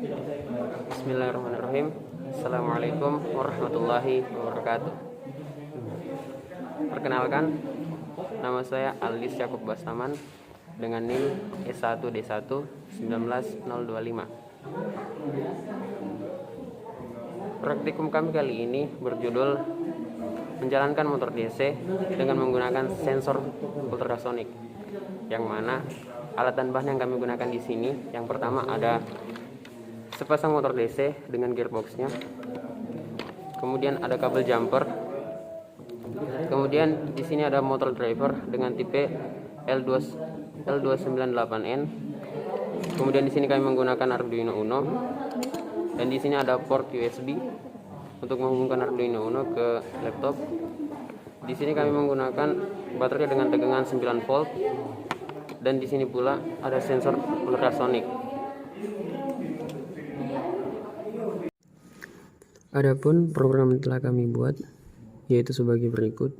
Bismillahirrahmanirrahim. Assalamualaikum warahmatullahi wabarakatuh. Perkenalkan, nama saya Alis Yakub Bastaman dengan NIM S1D1 19025. Praktikum kami kali ini berjudul menjalankan motor DC dengan menggunakan sensor ultrasonik, yang mana alat dan bahan yang kami gunakan di sini yang pertama ada sepasang motor DC dengan gearboxnya, kemudian ada kabel jumper, kemudian di sini ada motor driver dengan tipe L298N, kemudian di sini kami menggunakan Arduino Uno, dan di sini ada port USB untuk menghubungkan Arduino Uno ke laptop. Di sini kami menggunakan baterai dengan tegangan 9 volt, dan di sini pula ada sensor ultrasonik. Adapun program yang telah kami buat yaitu sebagai berikut.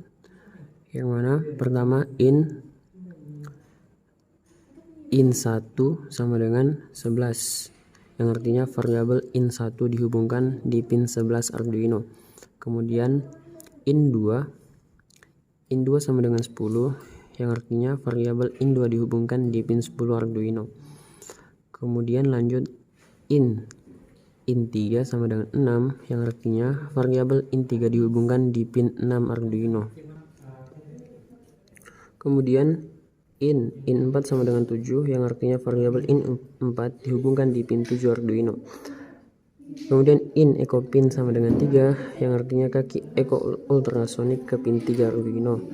Yang mana pertama in 1 sama dengan 11, yang artinya variabel in 1 dihubungkan di pin 11 Arduino. Kemudian in 2 sama dengan 10, yang artinya variabel in 2 dihubungkan di pin 10 Arduino. Kemudian lanjut in 3 sama dengan 6, yang artinya variabel in 3 dihubungkan di pin 6 Arduino. Kemudian in 4 sama dengan 7, yang artinya variabel in 4 dihubungkan di pin 7 Arduino. Kemudian in echo pin sama dengan 3, yang artinya kaki echo ultrasonik ke pin 3 Arduino.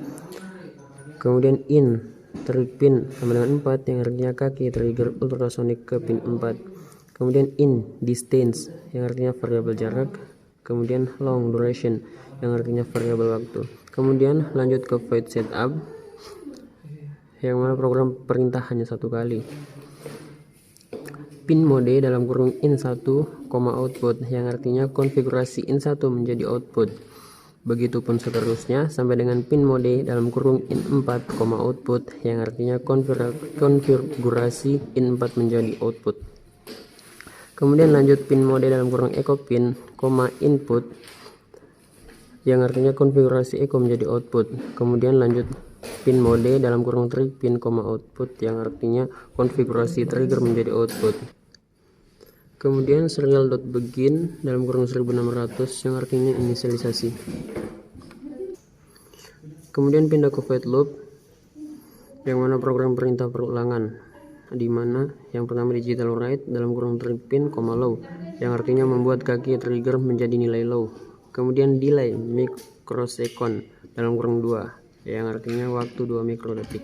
Kemudian in trigger pin sama dengan 4, yang artinya kaki trigger ultrasonik ke pin 4. Kemudian in distance, yang artinya variabel jarak. Kemudian long duration, yang artinya variabel waktu. Kemudian lanjut ke void setup, yang mana program perintah hanya satu kali. Pin mode dalam kurung in 1, output, yang artinya konfigurasi in 1 menjadi output. Begitupun seterusnya sampai dengan pin mode dalam kurung in 4, output, yang artinya konfigurasi in 4 menjadi output. Kemudian lanjut pin mode dalam kurung echo pin, input, yang artinya konfigurasi echo menjadi output. Kemudian lanjut pin mode dalam kurung trigger pin, output, yang artinya konfigurasi trigger menjadi output. Kemudian serial.begin dalam kurung 1600, yang artinya inisialisasi. Kemudian pindah ke void loop, yang mana program perintah perulangan, di mana yang pertama digital write dalam kurung trigger pin, low, yang artinya membuat kaki trigger menjadi nilai low. Kemudian delay microsecond dalam kurung 2, yang artinya waktu 2 mikrodetik.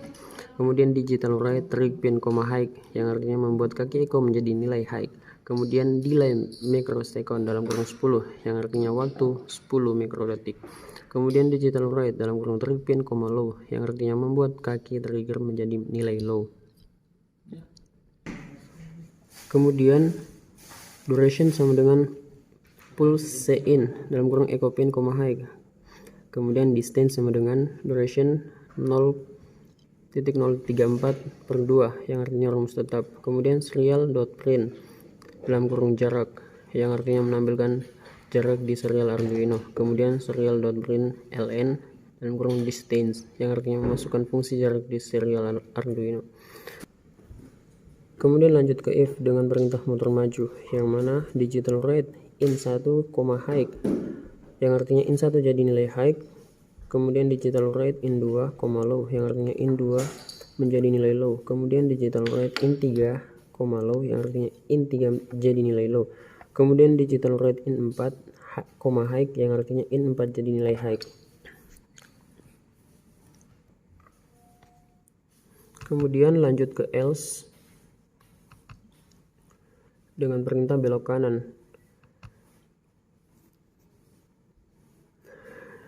Kemudian digital write trigger pin, high, yang artinya membuat kaki echo menjadi nilai high. Kemudian delay microsecond dalam kurung 10, yang artinya waktu 10 mikrodetik. Kemudian digital write dalam kurung trigger pin, low, yang artinya membuat kaki trigger menjadi nilai low. Kemudian duration sama dengan pulse in dalam kurung echo pin, high. Kemudian distance sama dengan duration 0.034/2, yang artinya rumus tetap. Kemudian serial.print dalam kurung jarak, yang artinya menampilkan jarak di serial Arduino. Kemudian serial.print ln dalam kurung distance, yang artinya memasukkan fungsi jarak di serial Arduino. Kemudian lanjut ke if dengan perintah motor maju, yang mana digital write in 1, high, yang artinya in 1 jadi nilai high. Kemudian digital write in 2, low, yang artinya in 2 menjadi nilai low. Kemudian digital write in 3, low, yang artinya in 3 jadi nilai low. Kemudian digital write in 4, high, yang artinya in 4 jadi nilai high. Kemudian lanjut ke else dengan perintah belok kanan.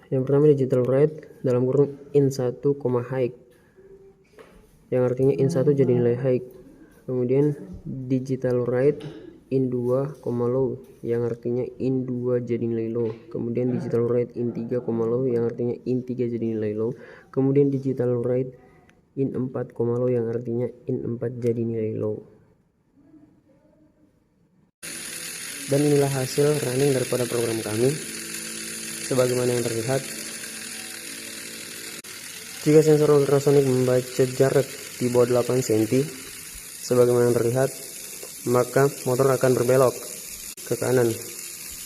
Yang pertama digital write dalam kurung in 1, high, yang artinya in 1 jadi nilai high. Kemudian digital write in 2, low, yang artinya in 2 jadi nilai low. Kemudian digital write in 3, low, yang artinya in 3 jadi nilai low. Kemudian digital write in 4, low, yang artinya in 4 jadi nilai low. Dan inilah hasil running daripada program kami. Sebagaimana yang terlihat, jika sensor ultrasonik membaca jarak di bawah 8 cm, sebagaimana yang terlihat, maka motor akan berbelok ke kanan.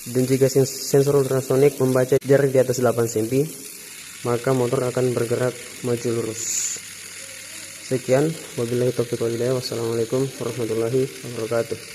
Dan jika sensor ultrasonik membaca jarak di atas 8 cm, maka motor akan bergerak maju lurus. Sekian, wabillahi taufiq wal hidayah. Wassalamualaikum warahmatullahi wabarakatuh.